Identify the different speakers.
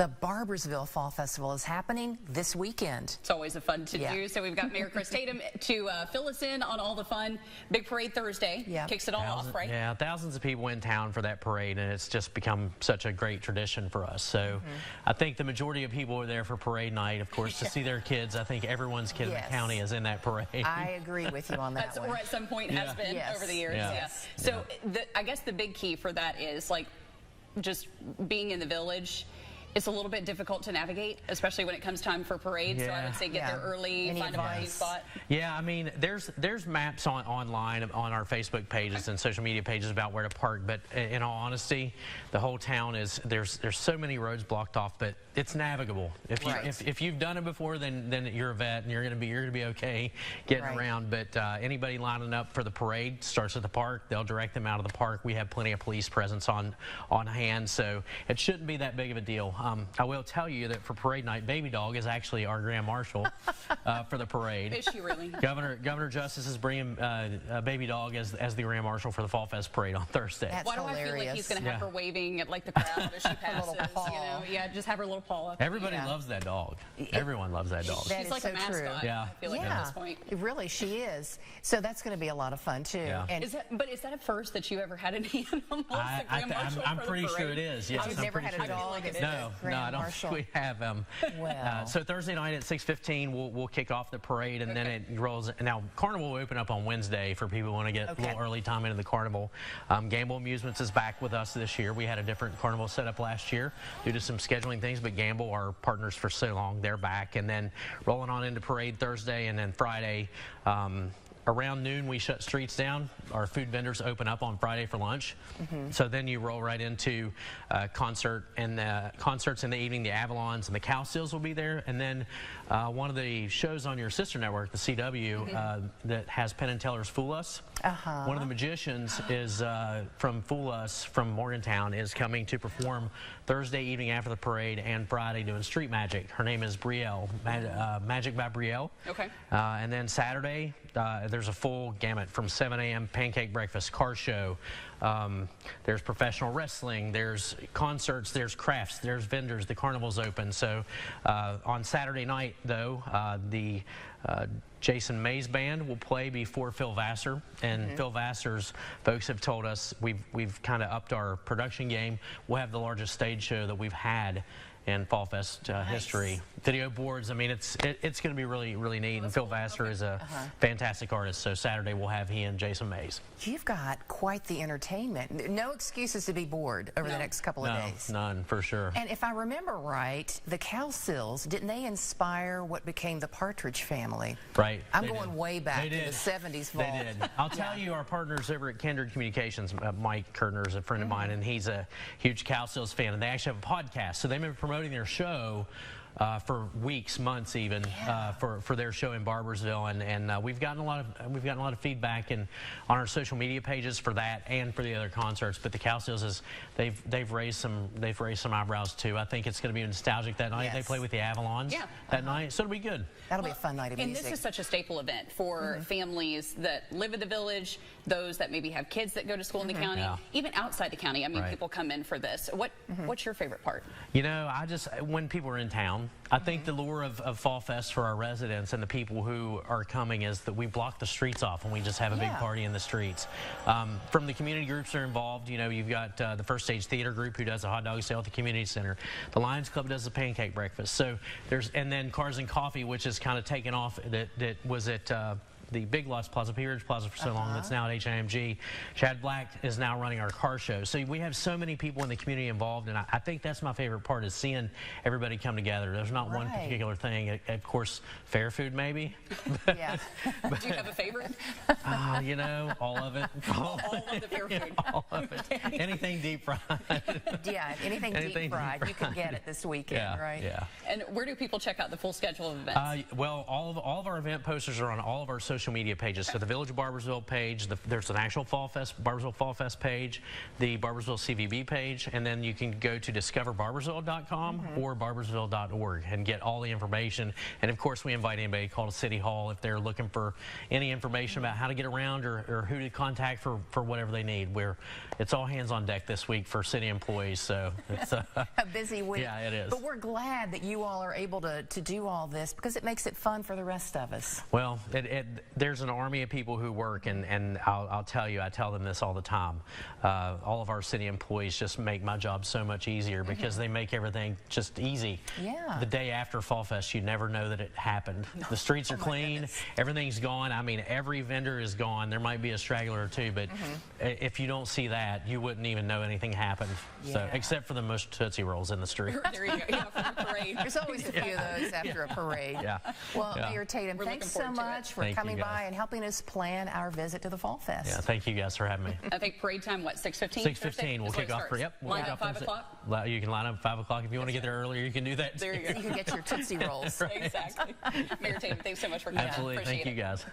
Speaker 1: The Barboursville Fall Festival is happening this weekend.
Speaker 2: It's always a fun to do. So we've got Mayor Chris Tatum to fill us in on all the fun. Big parade Thursday kicks it all off, right?
Speaker 3: Yeah, thousands of people in town for that parade, and it's just become such a great tradition for us. So I think the majority of people are there for parade night, of course, to see their kids. I think everyone's kid in the county is in that parade.
Speaker 1: I agree with you on that one.
Speaker 2: Or at some point has been over the years. So I guess the big key for that is like just being in the village. It's a little bit difficult to navigate, especially when it comes time for parade. So I would say get there early, find a parking spot.
Speaker 3: Yeah, I mean, there's maps online on our Facebook pages and social media pages about where to park. But in all honesty, the whole town is there's so many roads blocked off, but it's navigable. If you've done it before, then you're a vet and you're gonna be okay getting around. But anybody lining up for the parade starts at the park. They'll direct them out of the park. We have plenty of police presence on hand, so it shouldn't be that big of a deal. I will tell you that for parade night, Baby Dog is actually our Grand Marshal for the parade.
Speaker 2: Is she really?
Speaker 3: Governor Justice is bringing Baby Dog as the Grand Marshal for the Fall Fest parade on Thursday.
Speaker 1: That's
Speaker 2: Why do I feel like he's going to have her waving at like the crowd as she passes? Just have her little paw up.
Speaker 3: Everybody loves that dog. Everyone loves that dog.
Speaker 1: That
Speaker 2: She's like
Speaker 1: so
Speaker 2: a mascot.
Speaker 1: True.
Speaker 2: I feel like at this point.
Speaker 1: Really, she is. So that's going to be a lot of fun too.
Speaker 3: And
Speaker 2: is that a first that you ever had an animal?
Speaker 3: I'm pretty sure it is. Yes,
Speaker 1: I've never had a dog.
Speaker 3: No, I don't think we have them. So Thursday night at 6:15, we'll kick off the parade, and then it rolls. Now, Carnival will open up on Wednesday for people who want to get a little early time into the Carnival. Gamble Amusements is back with us this year. We had a different Carnival set up last year due to some scheduling things, but Gamble, our partners for so long, they're back. And then rolling on into parade Thursday, and then Friday, around noon, we shut streets down. Our food vendors open up on Friday for lunch. So then you roll right into concerts in the evening. The Avalons and the Cow Seals will be there. And then one of the shows on your sister network, the CW, that has Penn and Teller's Fool Us. One of the magicians is from Fool Us from Morgantown is coming to perform Thursday evening after the parade and Friday doing street magic. Her name is Brielle, Magic by Brielle. And then Saturday, there's a full gamut from 7 a.m. pancake breakfast, car show. There's professional wrestling. There's concerts. There's crafts. There's vendors. The carnival's open. So on Saturday night, though, the Jason Mays Band will play before Phil Vassar, and Phil Vassar's folks have told us we've kind of upped our production game. We'll have the largest stage show that we've had in Fall Fest history. Video boards, I mean, it's going to be really neat. And Phil Vassar is a fantastic artist. So Saturday we'll have he and Jason Mays.
Speaker 1: You've got quite the entertainment. No excuses to be bored over the next couple of days.
Speaker 3: None, for sure.
Speaker 1: And if I remember right, the Cow Seals, didn't they inspire what became the Partridge Family?
Speaker 3: Right.
Speaker 1: I'm going way back to the 70s vault.
Speaker 3: They did. I'll tell you, our partners over at Kindred Communications, Mike Kerner is a friend of mine, and he's a huge Cow Seals fan, and they actually have a podcast. So they've been promoting their show for weeks, months, even for their show in Barboursville, and we've gotten a lot of feedback on our social media pages for that and for the other concerts. But the Cow Seals is they've raised some eyebrows too. I think it's going to be nostalgic that night. They play with the Avalons that night, so it'll be good.
Speaker 1: That'll be a fun night of music.
Speaker 2: And this is such a staple event for families that live in the village, those that maybe have kids that go to school in the county, even outside the county. I mean, people come in for this. What's your favorite part?
Speaker 3: You know, when people are in town, I think the lure of Fall Fest for our residents and the people who are coming is that we block the streets off and we just have a big party in the streets. From the community groups that are involved, you know, you've got the First Stage Theater Group who does a hot dog sale at the community center. The Lions Club does the pancake breakfast. So and then Cars and Coffee, which is kind of taken off, that was at the Big Lots Plaza, Peerage Plaza for so long, that's now at HIMG. Chad Black is now running our car show. So we have so many people in the community involved, and I think that's my favorite part, is seeing everybody come together. There's not one particular thing. Of course, fair food maybe.
Speaker 2: Do you have a favorite?
Speaker 3: You know, all of it.
Speaker 2: All of the fair food.
Speaker 3: All of it. Anything deep fried.
Speaker 1: Anything deep fried. You can get it this weekend, right?
Speaker 3: Yeah.
Speaker 2: And where do people check out the full schedule of events?
Speaker 3: Well, all of our event posters are on all of our social social media pages. So the Village of Barboursville page, there's an actual Fall Fest, Barboursville Fall Fest page, the Barboursville CVB page, and then you can go to discoverbarboursville.com or barboursville.org and get all the information. And of course, we invite anybody to call to City Hall if they're looking for any information about how to get around or who to contact for whatever they need. It's all hands on deck this week for city employees, so it's
Speaker 1: a busy week.
Speaker 3: Yeah, it is.
Speaker 1: But we're glad that you all are able to do all this because it makes it fun for the rest of us.
Speaker 3: Well, there's an army of people who work, and I'll tell you, I tell them this all the time. All of our city employees just make my job so much easier because they make everything just easy.
Speaker 1: Yeah.
Speaker 3: The day after Fall Fest, you never know that it happened. The streets are clean, everything's gone. I mean, every vendor is gone. There might be a straggler or two, but if you don't see that, you wouldn't even know anything happened.
Speaker 1: Yeah.
Speaker 3: So, except for the most Tootsie Rolls in the street.
Speaker 2: There you go. Yeah, from the parade.
Speaker 1: There's always a few of those after a parade.
Speaker 3: Yeah.
Speaker 1: Well, Mayor Tatum, thanks so much for coming by and helping us plan our visit to the Fall Fest.
Speaker 3: Yeah, thank you guys for having me.
Speaker 2: I think parade time, what, 6:15?
Speaker 3: 6:15. We'll kick off. We'll
Speaker 2: line up 5 o'clock?
Speaker 3: You can line up 5 o'clock. If you want to get there earlier, you can do that.
Speaker 2: There you go.
Speaker 1: You can get your Tootsie Rolls.
Speaker 2: Exactly. Mayor Tatum, thanks so much for coming.
Speaker 3: Absolutely. Thank you guys.